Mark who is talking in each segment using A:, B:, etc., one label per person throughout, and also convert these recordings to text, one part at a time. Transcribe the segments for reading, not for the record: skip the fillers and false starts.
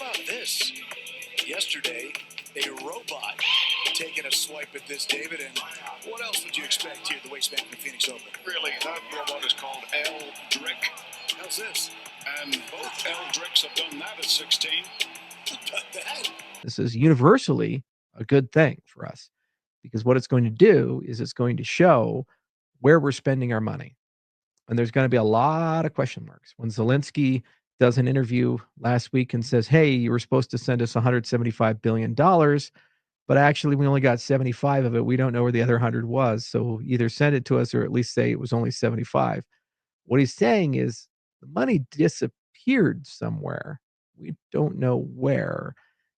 A: about this? Yesterday, a robot taking a swipe at this, David, and what else would you expect here at the Waste Management Phoenix Open?
B: Really, that robot is called L-Drick.
A: How's this?
B: And both L-Dricks have done that at 16.
C: This is universally a good thing for us, because what it's going to do is it's going to show where we're spending our money. And there's going to be a lot of question marks. When Zelensky does an interview last week and says, hey, you were supposed to send us $175 billion, but actually we only got 75 of it. We don't know where the other 100 was. So either send it to us or at least say it was only 75. What he's saying is the money disappeared somewhere. We don't know where.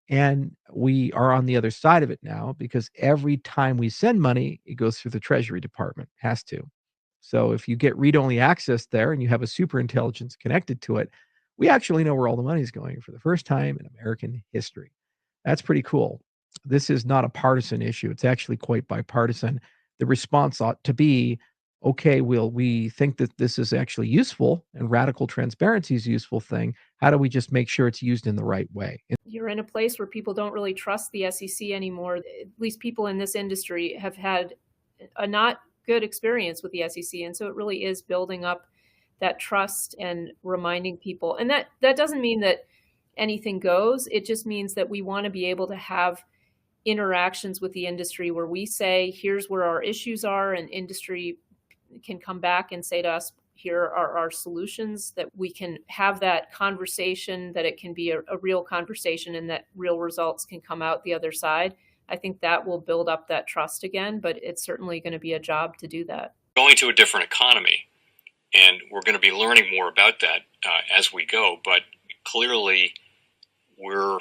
C: And we are on the other side of it now, because every time we send money, it goes through the Treasury Department. Has to. So if you get read-only access there and you have a superintelligence connected to it, we actually know where all the money is going for the first time in American history. That's pretty cool. This is not a partisan issue. It's actually quite bipartisan. The response ought to be, okay, we think that this is actually useful and radical transparency is a useful thing. How do we just make sure it's used in the right way?
D: You're in a place where people don't really trust the SEC anymore. At least people in this industry have had a not good experience with the SEC. And so it really is building up that trust and reminding people. And that doesn't mean that anything goes. It just means that we want to be able to have interactions with the industry where we say, here's where our issues are, and industry can come back and say to us, here are our solutions, that we can have that conversation, that it can be a real conversation and that real results can come out the other side. I think that will build up that trust again, but it's certainly going to be a job to do that.
E: Going to a different economy, and we're going to be learning more about that as we go. But clearly, we're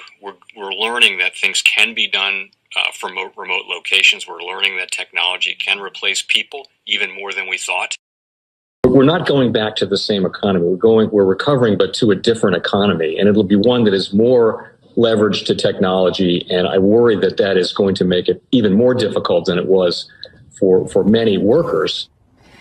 E: learning that things can be done from remote locations. We're learning that technology can replace people even more than we thought.
F: We're not going back to the same economy. We're recovering, but to a different economy, and it'll be one that is more leveraged to technology. And I worry that is going to make it even more difficult than it was for many workers.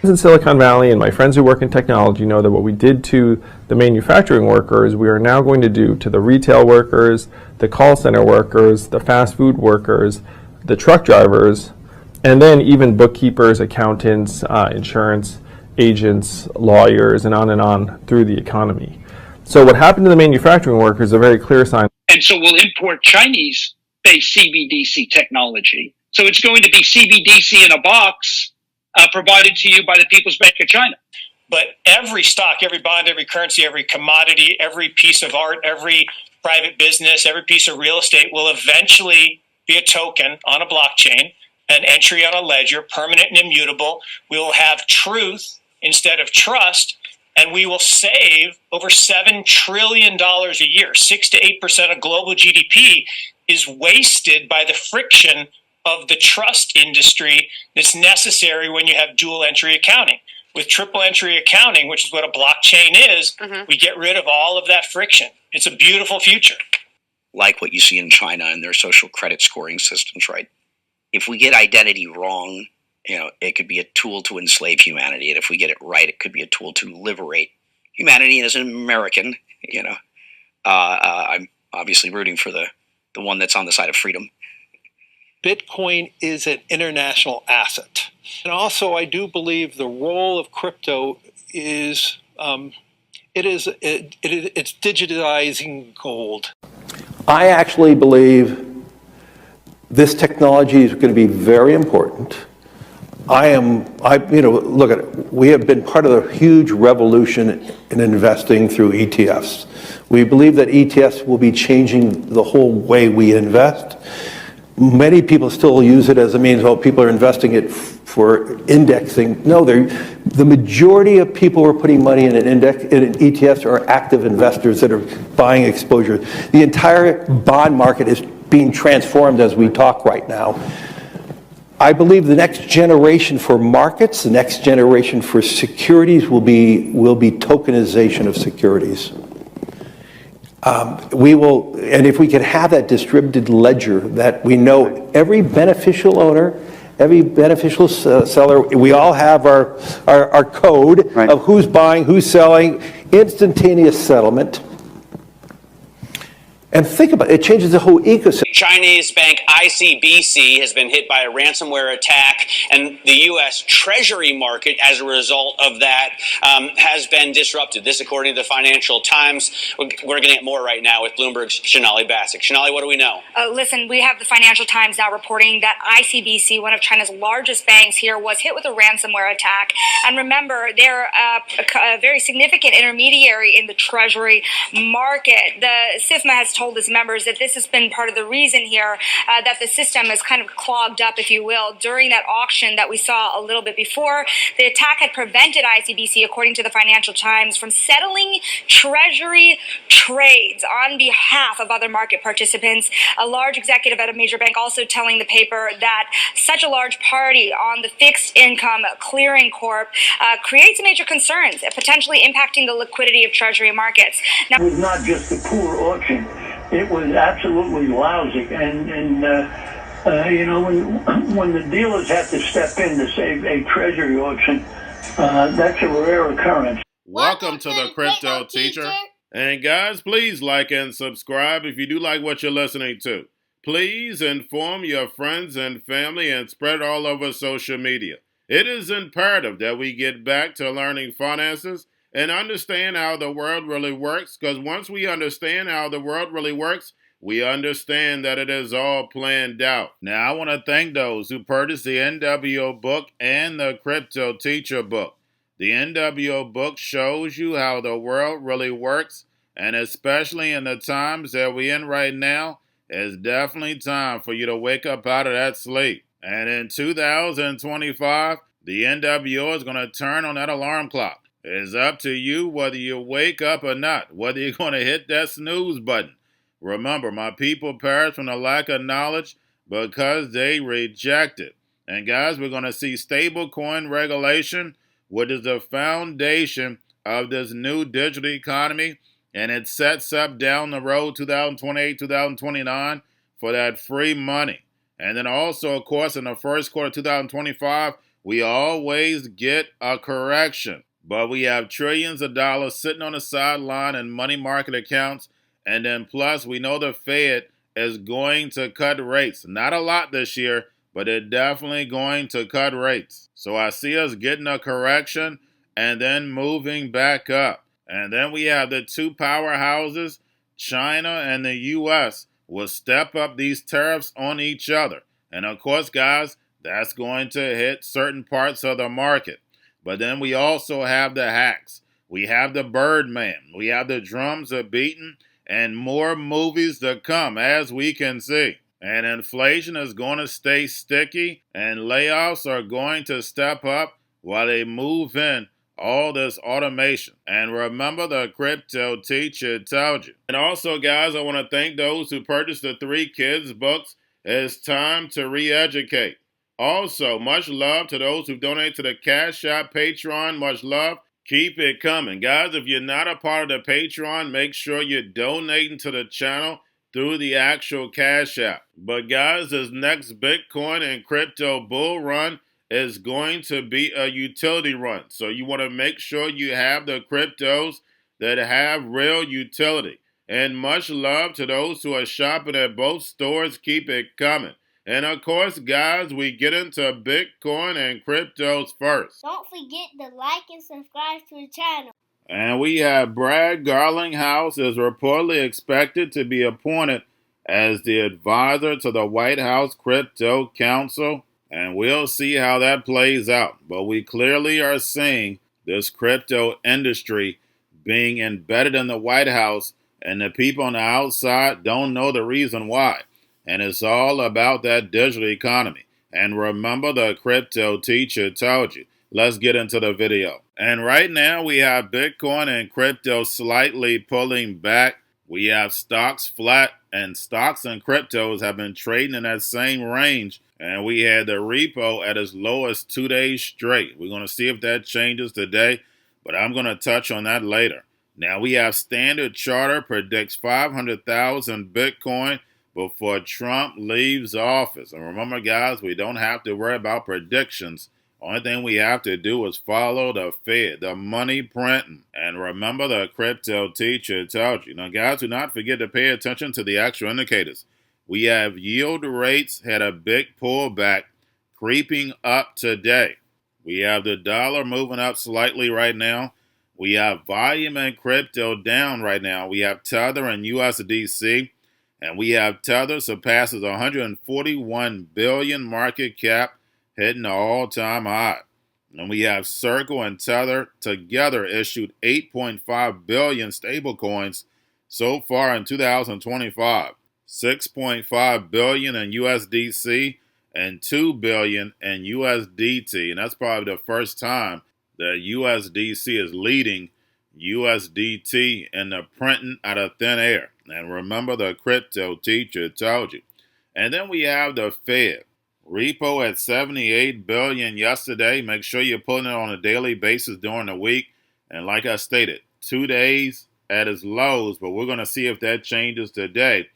G: In Silicon Valley, and my friends who work in technology know that what we did to the manufacturing workers, we are now going to do to the retail workers, the call center workers, the fast food workers, the truck drivers, and then even bookkeepers, accountants, insurance agents, lawyers, and on through the economy. So what happened to the manufacturing workers is a very clear sign.
H: And so we'll import Chinese-based CBDC technology. So it's going to be CBDC in a box provided to you by the People's Bank of China.
I: But every stock, every bond, every currency, every commodity, every piece of art, every private business, every piece of real estate will eventually be a token on a blockchain, an entry on a ledger, permanent and immutable. We will have truth instead of trust, and we will save over $7 trillion a year. 6 to 8% of global GDP is wasted by the friction of the trust industry that's necessary when you have dual entry accounting. With triple entry accounting, which is what a blockchain is, we get rid of all of that friction. It's a beautiful future.
J: Like what you see in China and their social credit scoring systems, right? If we get identity wrong, it could be a tool to enslave humanity. And if we get it right, it could be a tool to liberate humanity. And as an American, I'm obviously rooting for the one that's on the side of freedom.
K: Bitcoin is an international asset. And also, I do believe the role of crypto is, it's digitizing gold.
L: I actually believe this technology is going to be very important. Look at it. We have been part of the huge revolution in investing through ETFs. We believe that ETFs will be changing the whole way we invest. Many people still use it as a means, people are investing it for indexing. No, the majority of people who are putting money in ETFs are active investors that are buying exposure. The entire bond market is being transformed as we talk right now. I believe the next generation for markets, the next generation for securities will be tokenization of securities. And if we can have that distributed ledger that we know every beneficial owner, every beneficial seller, we all have our code of who's buying, who's selling, instantaneous settlement. And think about it, it changes the whole ecosystem.
M: Chinese bank ICBC has been hit by a ransomware attack, and the U.S. Treasury market, as a result of that, has been disrupted. This, according to the Financial Times. We're going to get more right now with Bloomberg's Shonali Bassick. Shonali, what do we know?
N: Listen, we have the Financial Times now reporting that ICBC, one of China's largest banks here, was hit with a ransomware attack. And remember, they're a very significant intermediary in the Treasury market. The SIFMA has told its members that this has been part of the reason here that the system is kind of clogged up, if you will, during that auction that we saw a little bit before. The attack had prevented ICBC, according to the Financial Times, from settling Treasury trades on behalf of other market participants. A large executive at a major bank also telling the paper that such a large party on the fixed income clearing corp creates major concerns, potentially impacting the liquidity of Treasury markets.
O: Now, it was not just a poor auction. It was absolutely lousy. And you know, when the dealers have to step in to save a Treasury auction, that's a rare occurrence.
P: Welcome to the Crypto Teacher. And guys, please like and subscribe if you do like what you're listening to. Please inform your friends and family and spread it all over social media. It is imperative that we get back to learning finances and understand how the world really works, because once we understand how the world really works, we understand that it is all planned out. Now, I want to thank those who purchased the NWO book and the Crypto Teacher book. The NWO book shows you how the world really works, and especially in the times that we're in right now, it's definitely time for you to wake up out of that sleep. And in 2025, the NWO is going to turn on that alarm clock. It's up to you whether you wake up or not, whether you're going to hit that snooze button. Remember, my people perish from the lack of knowledge because they reject it. And guys, we're going to see stablecoin regulation, which is the foundation of this new digital economy, and it sets up down the road 2028, 2029 for that free money. And then also, of course, in the first quarter of 2025, we always get a correction. But we have trillions of dollars sitting on the sideline in money market accounts. And then plus, we know the Fed is going to cut rates. Not a lot this year, but they're definitely going to cut rates. So I see us getting a correction and then moving back up. And then we have the two powerhouses, China and the U.S., will step up these tariffs on each other. And of course, guys, that's going to hit certain parts of the market. But then we also have the hacks. We have the Birdman. We have the drums are beaten, and more movies to come, as we can see. And inflation is going to stay sticky, and layoffs are going to step up while they move in all this automation. And remember, the Crypto Teacher told you. And also, guys, I want to thank those who purchased the 3 kids books. It's time to re-educate. Also, much love to those who donate to the Cash App, Patreon. Much love. Keep it coming. Guys, if you're not a part of the Patreon, make sure you're donating to the channel through the actual Cash App. But guys, this next Bitcoin and crypto bull run is going to be a utility run. So you want to make sure you have the cryptos that have real utility. And much love to those who are shopping at both stores. Keep it coming. And of course, guys, we get into Bitcoin and cryptos first.
Q: Don't forget to like and subscribe to the channel.
P: And we have Brad Garlinghouse is reportedly expected to be appointed as the advisor to the Whitehouse Council. And we'll see how that plays out. But we clearly are seeing this crypto industry being embedded in the White House, and the people on the outside don't know the reason why. And it's all about that digital economy. And remember, the Crypto Teacher told you. Let's get into the video. And right now we have Bitcoin and crypto slightly pulling back. We have stocks flat, and stocks and cryptos have been trading in that same range. And we had the repo at as low as 2 days straight. We're going to see if that changes today, but I'm going to touch on that later. Now we have Standard Chartered predicts 500,000 Bitcoin before Trump leaves office. And remember, guys, we don't have to worry about predictions Only thing we have to do is follow the Fed, the money printing. And remember, the crypto teacher told you. Now, guys, do not forget to pay attention to the actual indicators. We have yield rates had a big pullback creeping up today. We have the dollar moving up slightly right now. We have volume in crypto down right now. We have Tether and USDC. And we have Tether surpasses 141 billion market cap, hitting an all-time high. And we have Circle and Tether together issued 8.5 billion stablecoins so far in 2025. 6.5 billion in USDC and 2 billion in USDT. And that's probably the first time that USDC is leading USDT in the printing out of thin air. And remember, the crypto teacher told you. And then we have the Fed. Repo at 78 billion yesterday. Make sure you're putting it on a daily basis during the week. And like I stated, 2 days at its lows, but we're going to see if that changes today.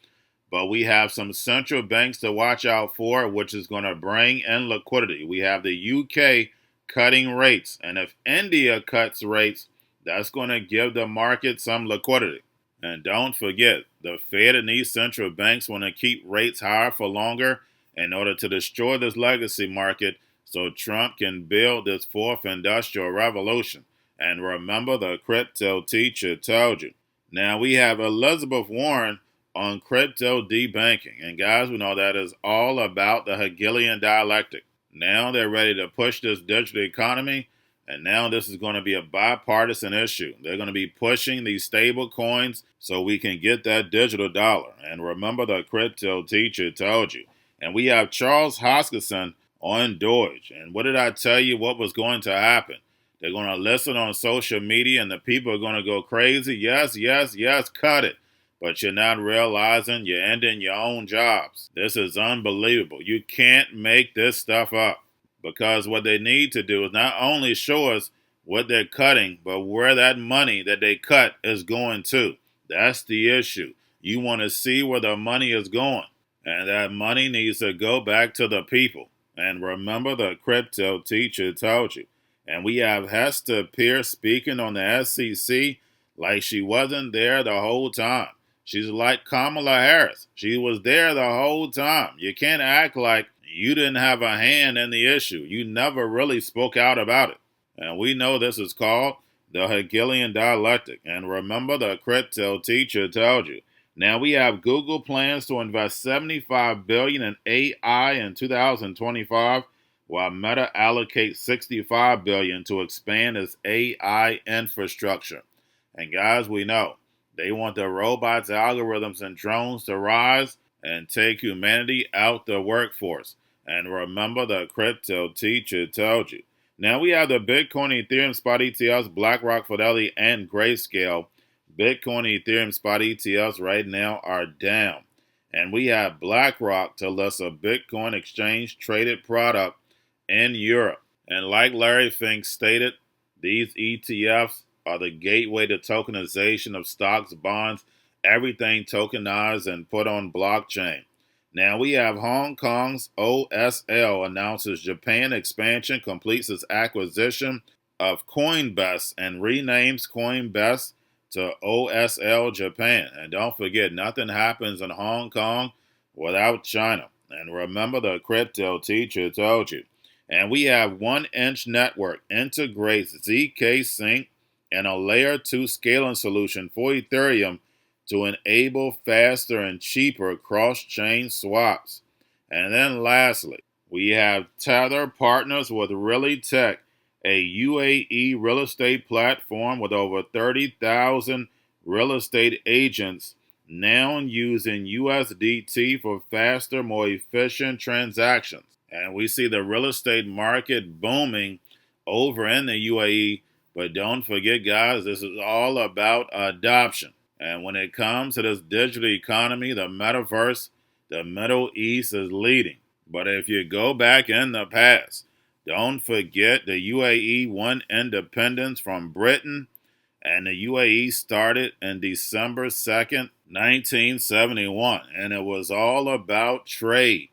P: But we have some central banks to watch out for, which is going to bring in liquidity. We have the UK cutting rates. And if India cuts rates, that's going to give the market some liquidity. And don't forget, the Fed and these central banks want to keep rates higher for longer in order to destroy this legacy market so Trump can build this fourth industrial revolution. And remember, the crypto teacher told you. Now we have Elizabeth Warren on crypto debanking. And guys, we know that is all about the Hegelian dialectic. Now they're ready to push this digital economy. And now this is going to be a bipartisan issue. They're going to be pushing these stable coins so we can get that digital dollar. And remember, the crypto teacher told you. And we have Charles Hoskinson on Doge. And what did I tell you what was going to happen? They're going to listen on social media and the people are going to go crazy. Yes, yes, yes, cut it. But you're not realizing you're ending your own jobs. This is unbelievable. You can't make this stuff up. Because what they need to do is not only show us what they're cutting, but where that money that they cut is going to. That's the issue. You want to see where the money is going. And that money needs to go back to the people. And remember, the crypto teacher told you. And we have Hester Pierce speaking on the SEC like she wasn't there the whole time. She's like Kamala Harris. She was there the whole time. You can't act like you didn't have a hand in the issue. You never really spoke out about it. And we know this is called the Hegelian dialectic. And remember, the crypto teacher told you. Now we have Google plans to invest $75 billion in AI in 2025, while Meta allocates $65 billion to expand its AI infrastructure. And guys, we know they want the robots, algorithms, and drones to rise and take humanity out the workforce. And remember, the crypto teacher told you. Now we have the Bitcoin, Ethereum, spot ETFs, Blackrock, Fidelity, and Grayscale. Bitcoin, Ethereum, spot ETFs right now are down. And we have Blackrock to list a Bitcoin exchange traded product in Europe. And like Larry Fink stated, these ETFs are the gateway to tokenization of stocks, bonds, everything tokenized and put on blockchain. Now we have Hong Kong's OSL announces Japan expansion, completes its acquisition of Coinbase and renames Coinbase to OSL Japan. And don't forget, nothing happens in Hong Kong without China. And remember, the crypto teacher told you. And we have 1inch Network integrates ZK Sync and a layer 2 scaling solution for Ethereum to enable faster and cheaper cross-chain swaps. And then lastly, we have Tether partners with Really Tech, a UAE real estate platform with over 30,000 real estate agents now using USDT for faster, more efficient transactions. And we see the real estate market booming over in the UAE. But don't forget, guys, this is all about adoption. And when it comes to this digital economy, the metaverse, the Middle East is leading. But if you go back in the past, don't forget the UAE won independence from Britain, and the UAE started in December 2nd, 1971. And it was all about trade.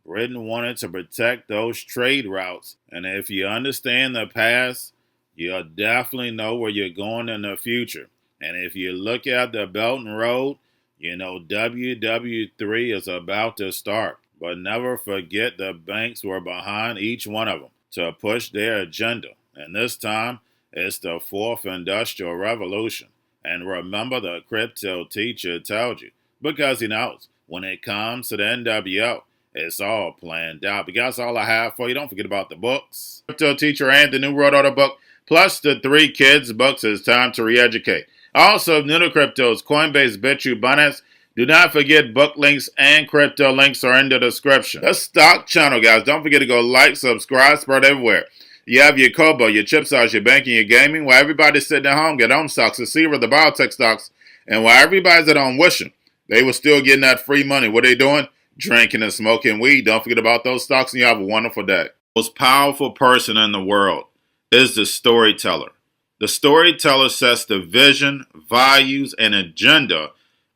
P: Britain wanted to protect those trade routes, and if you understand the past, you'll definitely know where you're going in the future. And if you look at the Belt and Road, you know WW3 is about to start. But never forget the banks were behind each one of them to push their agenda. And this time, it's the fourth industrial revolution. And remember, the crypto teacher told you, because he knows when it comes to the NWO, it's all planned out. But that's all I have for you. Don't forget about the books, Crypto Teacher and the New World Order book, plus the 3 kids books. It's time to re-educate. Also, new to cryptos, Coinbase, Bitrue, Binance. Do not forget book links and crypto links are in the description. The stock channel, guys. Don't forget to go like, subscribe, spread everywhere. You have your Kobo, your chip stocks, your banking, your gaming. While everybody's sitting at home, get home stocks, the Seaver, the biotech stocks. And while everybody's at home wishing they were still getting that free money, what are they doing? Drinking and smoking weed. Don't forget about those stocks, and you have a wonderful day. The most powerful person in the world is the storyteller. The storyteller sets the vision, values, and agenda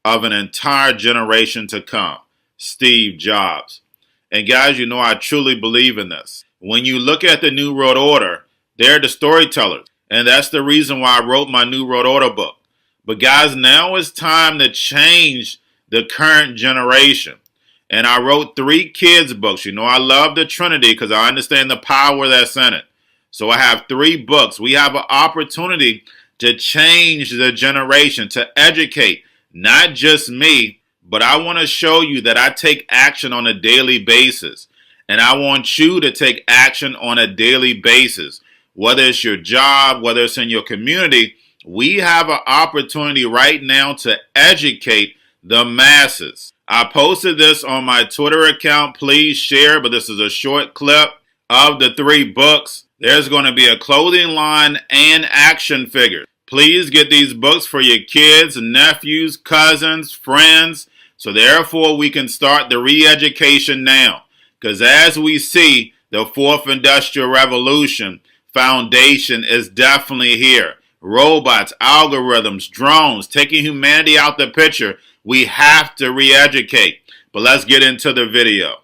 P: of an entire generation to come. Steve Jobs. And guys, you know I truly believe in this. When you look at the New World Order, they're the storytellers. And that's the reason why I wrote my New World Order book. But guys, now it's time to change the current generation. And I wrote 3 kids books. You know I love the Trinity because I understand the power that's in it. So I have 3 books. We have an opportunity to change the generation, to educate not just me, but I want to show you that I take action on a daily basis. And I want you to take action on a daily basis. Whether it's your job, whether it's in your community, we have an opportunity right now to educate the masses. I posted this on my Twitter account. Please share, but this is a short clip of the 3 books. There's going to be a clothing line and action figures. Please get these books for your kids, nephews, cousins, friends, so therefore we can start the re-education now. Because as we see, the 4th Industrial Revolution foundation is definitely here. Robots, algorithms, drones, taking humanity out the picture. We have to re-educate. But let's get into the video.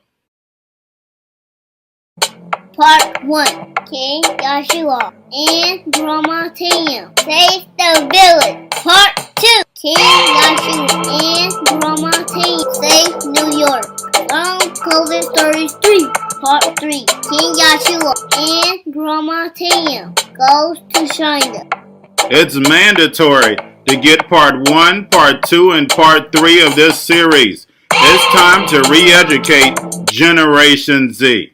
Q: Part 1. King Joshua and Drama Team save the village. Part 2. King Joshua and Drama Team save New York from COVID Stories 3. Part 3. King Joshua and Drama Team goes to China.
P: It's mandatory to get part 1, part 2, and part 3 of this series. It's time to re-educate Generation Z.